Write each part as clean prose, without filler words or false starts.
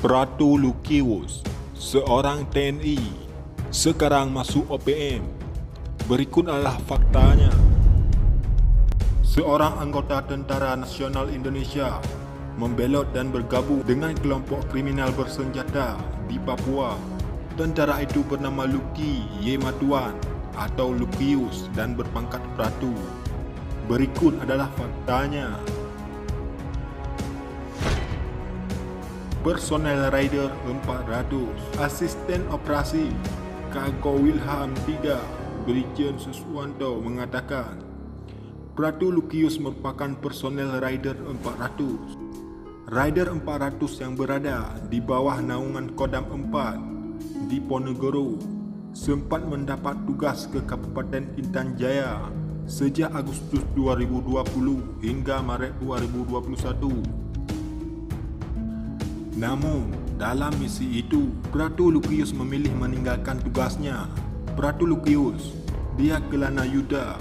Pratu Lukius, seorang TNI, sekarang masuk OPM. Berikut adalah faktanya. Seorang anggota Tentara Nasional Indonesia membelot dan bergabung dengan kelompok kriminal bersenjata di Papua. Tentara itu bernama Luki Y. Matuan atau Lukius dan berpangkat Pratu. Berikut adalah faktanya. Personel Rider 400, Asisten Operasi Kargo Wilham 3, Brigjen Suswanto mengatakan, Pratu Lukius merupakan personel Rider 400. Rider 400 yang berada di bawah naungan Kodam 4 di Ponegoro sempat mendapat tugas ke Kabupaten Intan Jaya sejak Agustus 2020 hingga Maret 2021. Namun, dalam misi itu, Pratu Lukius memilih meninggalkan tugasnya. Pratu Lukius, dia kelana Yuda,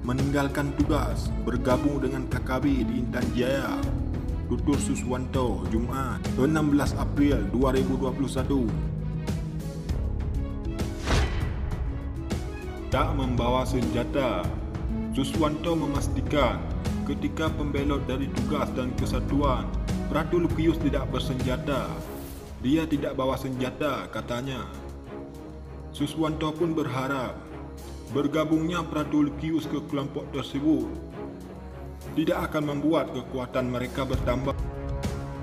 meninggalkan tugas, bergabung dengan KKB di Intan Jaya. Tutur Suswanto, Jumat, 16 April 2021. Tak membawa senjata. Suswanto memastikan ketika pembelot dari tugas dan kesatuan, Pratu Lukius tidak bersenjata. Dia tidak bawa senjata, katanya. Suswanto pun berharap bergabungnya Pratu Lukius ke kelompok tersebut tidak akan membuat kekuatan mereka bertambah.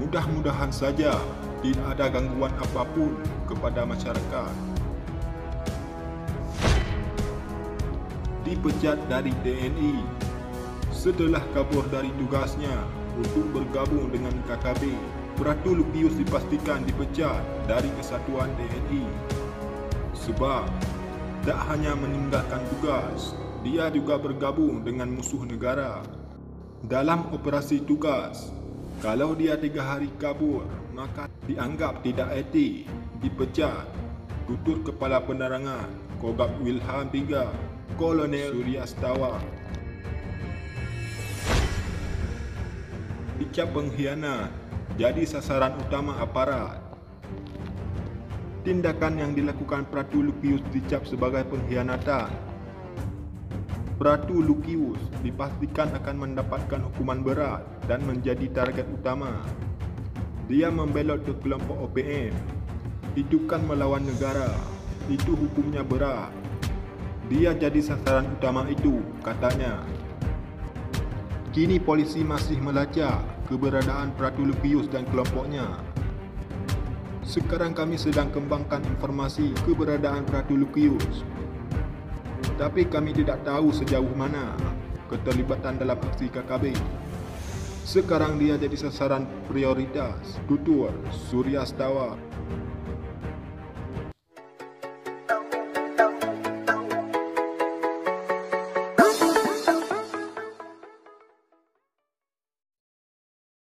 Mudah-mudahan saja tidak ada gangguan apapun kepada masyarakat. Dipecat dari TNI setelah kabur dari tugasnya untuk bergabung dengan KKB, Pratu Lukius dipastikan dipecat dari kesatuan TNI. Sebab tak hanya meninggalkan tugas, dia juga bergabung dengan musuh negara. Dalam operasi tugas, kalau dia 3 hari kabur, maka dianggap tidak etik, dipecat. Tutur Kepala Penerangan Kogab Wilham 3, Kolonel Surya Setawa. Dicap pengkhianat, jadi sasaran utama aparat. Tindakan yang dilakukan Pratu Lukius dicap sebagai pengkhianatan. Pratu Lukius dipastikan akan mendapatkan hukuman berat dan menjadi target utama. Dia membelot ke kelompok OPM. Itu kan melawan negara, itu hukumnya berat. Dia jadi sasaran utama itu, katanya. Kini polisi masih melacak keberadaan Pratu Lukius dan kelompoknya. Sekarang kami sedang kembangkan informasi keberadaan Pratu Lukius. Tapi kami tidak tahu sejauh mana keterlibatan dalam aksi KKB. Sekarang dia jadi sasaran prioritas, tutur Surya Setawa.